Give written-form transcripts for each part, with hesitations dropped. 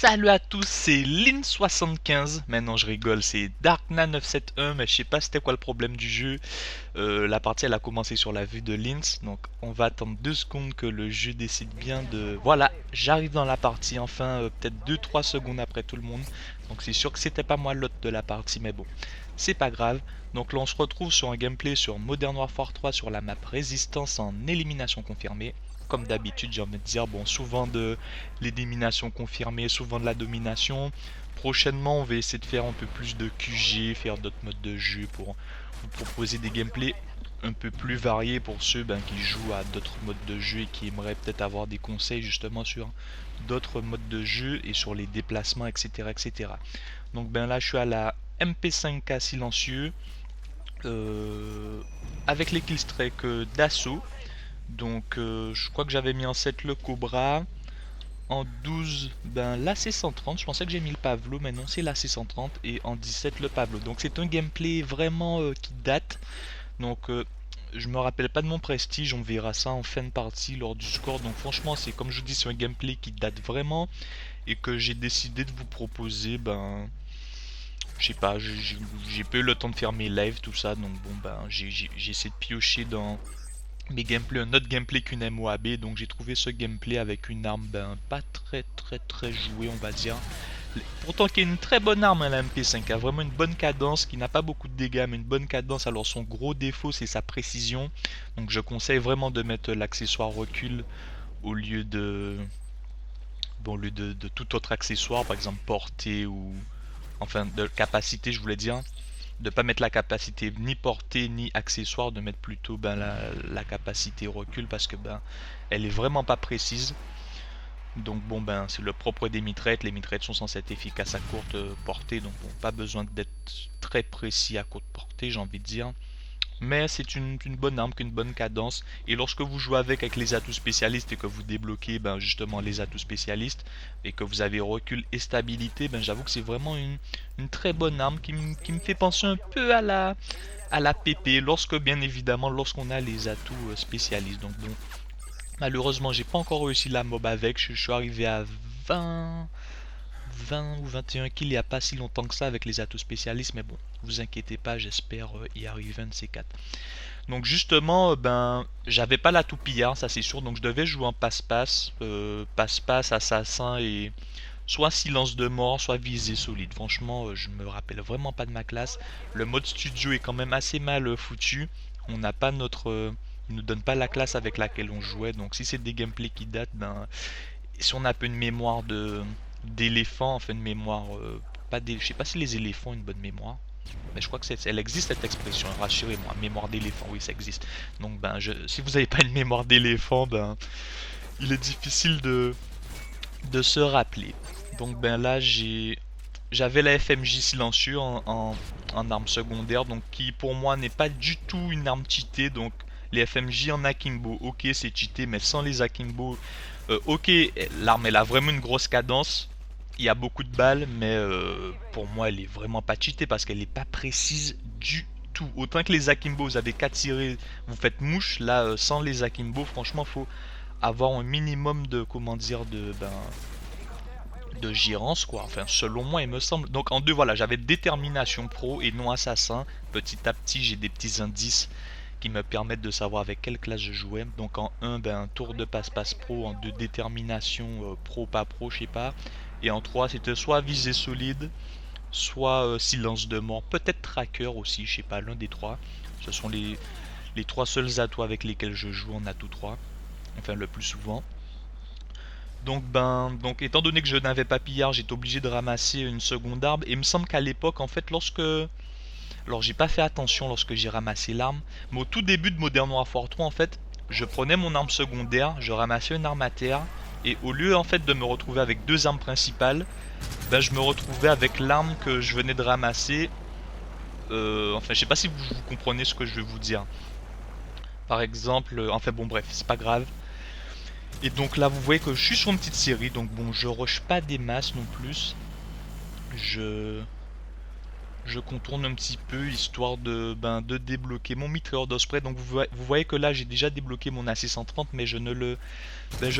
Salut à tous, c'est Lin75. Maintenant je rigole, c'est Darkna971, mais je sais pas c'était quoi le problème du jeu. La partie elle a commencé sur la vue de Lins, donc on va attendre 2 secondes que le jeu décide bien de... Voilà, j'arrive dans la partie enfin, peut-être 2-3 secondes après tout le monde. Donc c'est sûr que c'était pas moi l'hôte de la partie, mais bon, c'est pas grave. Donc là on se retrouve sur un gameplay sur Modern Warfare 3 sur la map Résistance en élimination confirmée. Comme d'habitude, j'ai envie de dire, bon, souvent de l'élimination confirmée, souvent de la domination. Prochainement, on va essayer de faire un peu plus de QG, faire d'autres modes de jeu pour vous proposer des gameplays un peu plus variés pour ceux qui jouent à d'autres modes de jeu et qui aimeraient peut-être avoir des conseils justement sur d'autres modes de jeu et sur les déplacements, etc. etc. Donc là, je suis à la MP5K silencieux avec les killstreaks d'assaut. Donc je crois que j'avais mis en 7 le Cobra. En 12, l'AC130. Je pensais que j'ai mis le Pavlo, mais non, c'est l'AC130. Et en 17, le Pavlo. Donc c'est un gameplay vraiment qui date. Donc je me rappelle pas de mon prestige. On verra ça en fin de partie lors du score. Donc franchement, c'est comme je vous dis, c'est un gameplay qui date vraiment. Et que j'ai décidé de vous proposer. Je sais pas, j'ai pas eu le temps de faire mes lives, tout ça. Donc bon, j'ai essayé de piocher dans mes gameplays, un autre gameplay qu'une MOAB. Donc j'ai trouvé ce gameplay avec une arme pas très jouée, on va dire. Pourtant qui est une très bonne arme, la MP5, a vraiment une bonne cadence, qui n'a pas beaucoup de dégâts, mais une bonne cadence. Alors son gros défaut c'est sa précision. Donc je conseille vraiment de mettre l'accessoire recul au lieu de de tout autre accessoire, par exemple portée ou enfin de capacité, je voulais dire, de pas mettre la capacité ni portée ni accessoire, de mettre plutôt la capacité recul, parce que elle est vraiment pas précise. Donc bon, c'est le propre des mitraillettes. Les mitraillettes sont censées être efficaces à courte portée, donc bon, pas besoin d'être très précis à courte portée, j'ai envie de dire. Mais c'est une bonne arme, qu'une bonne cadence. Et lorsque vous jouez avec les atouts spécialistes et que vous débloquez justement les atouts spécialistes et que vous avez recul et stabilité, j'avoue que c'est vraiment une très bonne arme qui me fait penser un peu à la PP, lorsque bien évidemment lorsqu'on a les atouts spécialistes. Donc bon, malheureusement j'ai pas encore réussi la mob avec, je suis arrivé à 20, 20 ou 21 kills il n'y a pas si longtemps que ça avec les atouts spécialistes, mais bon, vous inquiétez pas, j'espère y arriver un de ces quatre. Donc justement, j'avais pas l'atout pillard, ça c'est sûr, donc je devais jouer en passe-passe, passe-passe, assassin et soit silence de mort, soit visée solide. Franchement, je me rappelle vraiment pas de ma classe. Le mode studio est quand même assez mal foutu. On n'a pas notre, il nous donne pas la classe avec laquelle on jouait. Donc si c'est des gameplays qui datent, si on a un peu une mémoire de d'éléphant, enfin une mémoire, pas des, je sais pas si les éléphants ont une bonne mémoire. Mais je crois que elle existe cette expression, rassurez-moi, mémoire d'éléphant, oui ça existe. Donc si vous n'avez pas une mémoire d'éléphant, il est difficile de se rappeler. Donc là j'avais la FMJ silencieux en arme secondaire, donc qui pour moi n'est pas du tout une arme cheatée. Donc les FMJ en akimbo, ok c'est cheaté, mais sans les akimbo, ok l'arme elle a vraiment une grosse cadence. Il y a beaucoup de balles, mais pour moi elle est vraiment pas cheatée parce qu'elle est pas précise du tout. Autant que les akimbo, vous avez qu'à tirer, vous faites mouche. Là, sans les akimbo, franchement, faut avoir un minimum de, comment dire, de gérance quoi, enfin selon moi il me semble. Donc en deux, voilà, j'avais détermination pro et non assassin. Petit à petit j'ai des petits indices qui me permettent de savoir avec quelle classe je jouais. Donc en un, tour de passe-passe pro, en deux, détermination pro pas pro, je sais pas, et en 3 c'était soit visée solide, soit silence de mort, peut-être tracker aussi, je sais pas, l'un des trois. Ce sont les trois seuls atouts avec lesquels je joue en atout 3, enfin le plus souvent. Donc donc étant donné que je n'avais pas pillard, j'étais obligé de ramasser une seconde arme. Et il me semble qu'à l'époque, en fait, alors j'ai pas fait attention lorsque j'ai ramassé l'arme, mais au tout début de Modern Warfare 3, en fait, je prenais mon arme secondaire, je ramassais une arme à terre, et au lieu en fait de me retrouver avec deux armes principales, je me retrouvais avec l'arme que je venais de ramasser. Enfin, je sais pas si vous comprenez ce que je veux vous dire. Par exemple, enfin bon bref, c'est pas grave. Et donc là vous voyez que je suis sur une petite série, donc bon je rush pas des masses non plus. Je je contourne un petit peu histoire de débloquer mon mitrailleur d'Osprey. Donc vous voyez que là j'ai déjà débloqué mon AC-130 mais ben,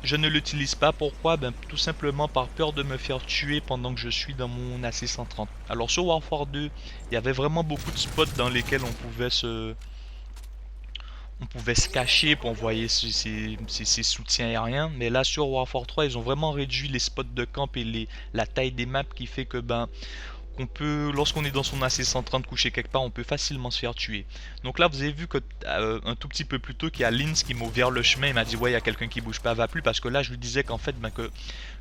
je ne l'utilise pas. Pourquoi? Ben, tout simplement par peur de me faire tuer pendant que je suis dans mon AC-130. Alors sur Warfare 2, il y avait vraiment beaucoup de spots dans lesquels on pouvait se cacher pour envoyer ses soutiens aériens. Mais là sur Warfare 3, ils ont vraiment réduit les spots de camp et la taille des maps qui fait que ben qu'on peut, lorsqu'on est dans son AC-130 couché quelque part, on peut facilement se faire tuer. Donc là, vous avez vu que un tout petit peu plus tôt, qu'il y a Linz qui m'a ouvert le chemin. Il m'a dit ouais, il y a quelqu'un qui bouge pas, va plus, parce que là, je lui disais qu'en fait, ben, que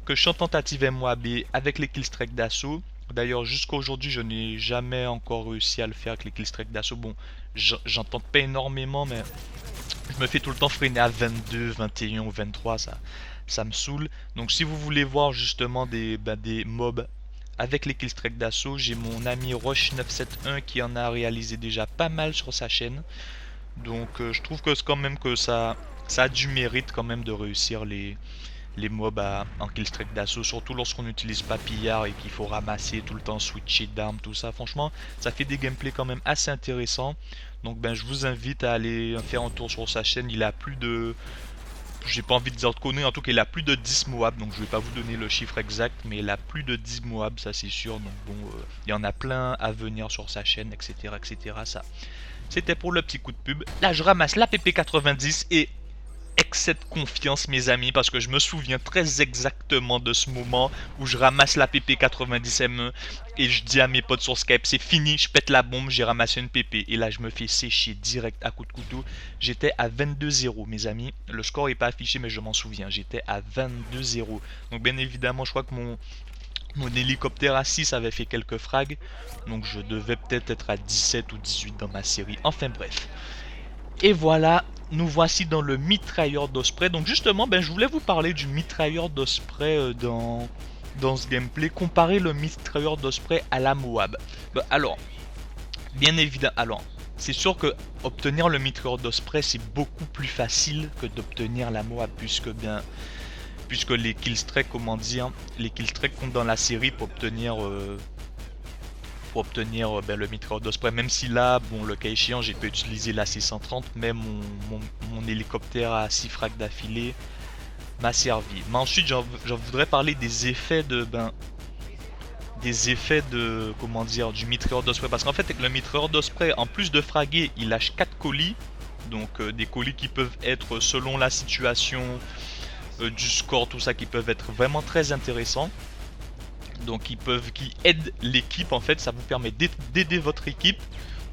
je suis en tentative MOAB avec les killstreaks d'assaut. D'ailleurs, jusqu'à aujourd'hui, je n'ai jamais encore réussi à le faire avec les killstreaks d'assaut. Bon, j'en tente pas énormément, mais je me fais tout le temps freiner à 22, 21 ou 23, ça me saoule. Donc si vous voulez voir justement des mobs avec les killstreaks d'assaut, j'ai mon ami Roche971 qui en a réalisé déjà pas mal sur sa chaîne. Donc je trouve que c'est quand même que ça a du mérite quand même de réussir les mobs en killstreak d'assaut, surtout lorsqu'on n'utilise pas pillard et qu'il faut ramasser tout le temps, switcher d'armes, tout ça. Franchement, ça fait des gameplays quand même assez intéressants. Donc ben je vous invite à aller faire un tour sur sa chaîne. Il a plus de... J'ai pas envie de dire de conneries, en tout cas il a plus de 10 Moab, donc je vais pas vous donner le chiffre exact, mais il a plus de 10 Moab, ça c'est sûr. Donc bon, il y en a plein à venir sur sa chaîne, etc. etc. Ça, c'était pour le petit coup de pub. Là je ramasse la PP90 et excès de confiance mes amis, parce que je me souviens très exactement de ce moment où je ramasse la PP90M1 et je dis à mes potes sur Skype c'est fini, je pète la bombe, j'ai ramassé une PP et là je me fais sécher direct à coup de couteau. J'étais à 22-0 mes amis, le score est pas affiché mais je m'en souviens, j'étais à 22-0. Donc bien évidemment je crois que mon hélicoptère à 6 avait fait quelques frags, donc je devais peut-être être à 17 ou 18 dans ma série, enfin bref. Et voilà, nous voici dans le mitrailleur d'Osprey. Donc justement, ben, je voulais vous parler du mitrailleur d'Osprey dans ce gameplay. Comparer le mitrailleur d'Osprey à la Moab. Ben, alors, bien évidemment, alors, c'est sûr que obtenir le mitrailleur d'Osprey, c'est beaucoup plus facile que d'obtenir la Moab. Puisque les killstreaks, comment dire, les killstreaks comptent dans la série pour obtenir ben, le mitrailleur d'Osprey. Même si là, bon, le cas échéant, j'ai pas utilisé la C130, mais mon hélicoptère à 6 frags d'affilée m'a servi. Mais ensuite, j'en voudrais parler des effets de, comment dire, du mitrailleur d'Osprey. Parce qu'en fait, avec le mitrailleur d'Osprey, en plus de fraguer, il lâche 4 colis. Donc des colis qui peuvent être, selon la situation du score, tout ça, qui peuvent être vraiment très intéressants. Donc qui aident l'équipe en fait, ça vous permet d'aider votre équipe.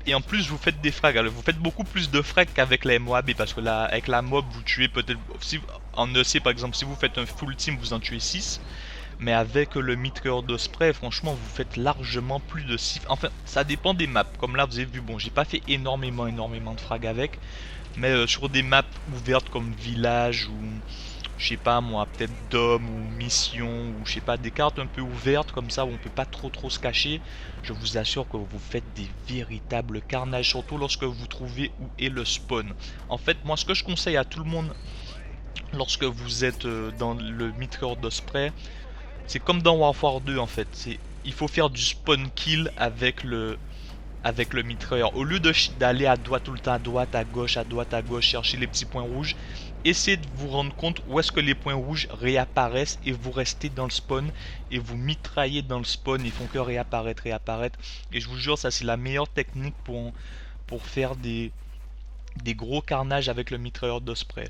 Et en plus vous faites des frags, alors vous faites beaucoup plus de frags qu'avec la MOAB. Parce que là avec la mob vous tuez peut-être, si, en EC par exemple si vous faites un full team vous en tuez 6. Mais avec le mitrailleur d'Osprey franchement vous faites largement plus de 6. Enfin ça dépend des maps, comme là vous avez vu, bon j'ai pas fait énormément de frags avec. Mais sur des maps ouvertes comme village ou je sais pas moi, peut-être Dom ou Mission ou je sais pas, des cartes un peu ouvertes comme ça où on peut pas trop se cacher, je vous assure que vous faites des véritables carnages, surtout lorsque vous trouvez où est le spawn. En fait, moi ce que je conseille à tout le monde lorsque vous êtes dans le mitrailleur d'Osprey, c'est comme dans Warfare 2 en fait, il faut faire du spawn kill avec le mitrailleur. Au lieu d'aller à droite tout le temps, à droite, à gauche, chercher les petits points rouges, essayez de vous rendre compte où est-ce que les points rouges réapparaissent et vous restez dans le spawn et vous mitraillez dans le spawn, ils font que réapparaître. Et je vous jure, ça c'est la meilleure technique pour faire des gros carnages avec le mitrailleur d'Osprey.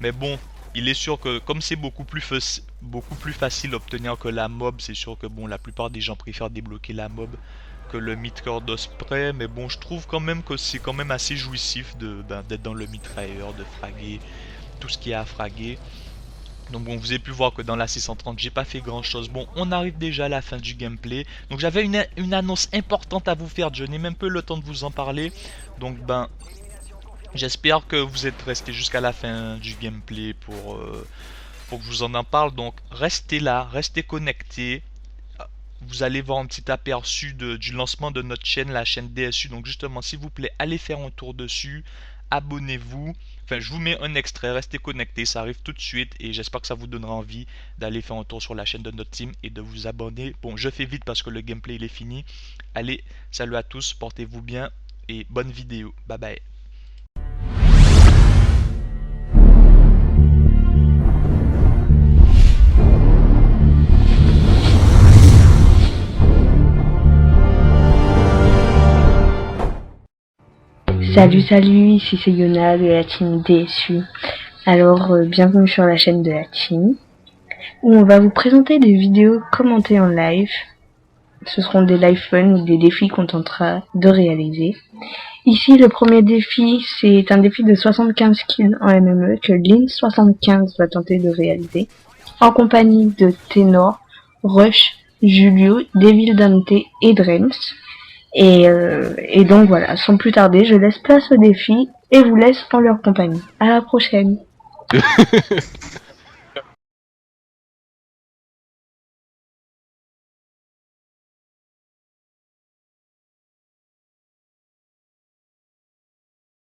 Mais bon, il est sûr que comme c'est beaucoup plus facile d'obtenir que la mob, c'est sûr que bon, la plupart des gens préfèrent débloquer la mob que le mitrailleur d'Osprey. Mais bon, je trouve quand même que c'est quand même assez jouissif d'être dans le mitrailleur, de fraguer tout ce qu'il y a à fraguer. Donc bon, vous avez pu voir que dans la 630 j'ai pas fait grand chose. Bon, on arrive déjà à la fin du gameplay. Donc j'avais une annonce importante à vous faire, je n'ai même pas eu le temps de vous en parler. Donc ben, j'espère que vous êtes restés jusqu'à la fin du gameplay pour que je vous en parle. Donc restez là, restez connectés. Vous allez voir un petit aperçu du lancement de notre chaîne, la chaîne DSU. Donc justement, s'il vous plaît, allez faire un tour dessus. Abonnez-vous. Enfin, je vous mets un extrait, restez connectés, ça arrive tout de suite et j'espère que ça vous donnera envie d'aller faire un tour sur la chaîne de notre team et de vous abonner. Bon, je fais vite parce que le gameplay il est fini. Allez, salut à tous, portez-vous bien et bonne vidéo. Bye bye. Salut, ici c'est Yona de la team DSU. Alors, bienvenue sur la chaîne de la team, où on va vous présenter des vidéos commentées en live. Ce seront des live fun ou des défis qu'on tentera de réaliser. Ici, le premier défi, c'est un défi de 75 kills en MME que Lin75 va tenter de réaliser, en compagnie de Ténor, Rush, Julio, Devil Dante et Dreams. Et donc voilà, sans plus tarder, je laisse place au défi et vous laisse en leur compagnie. À la prochaine.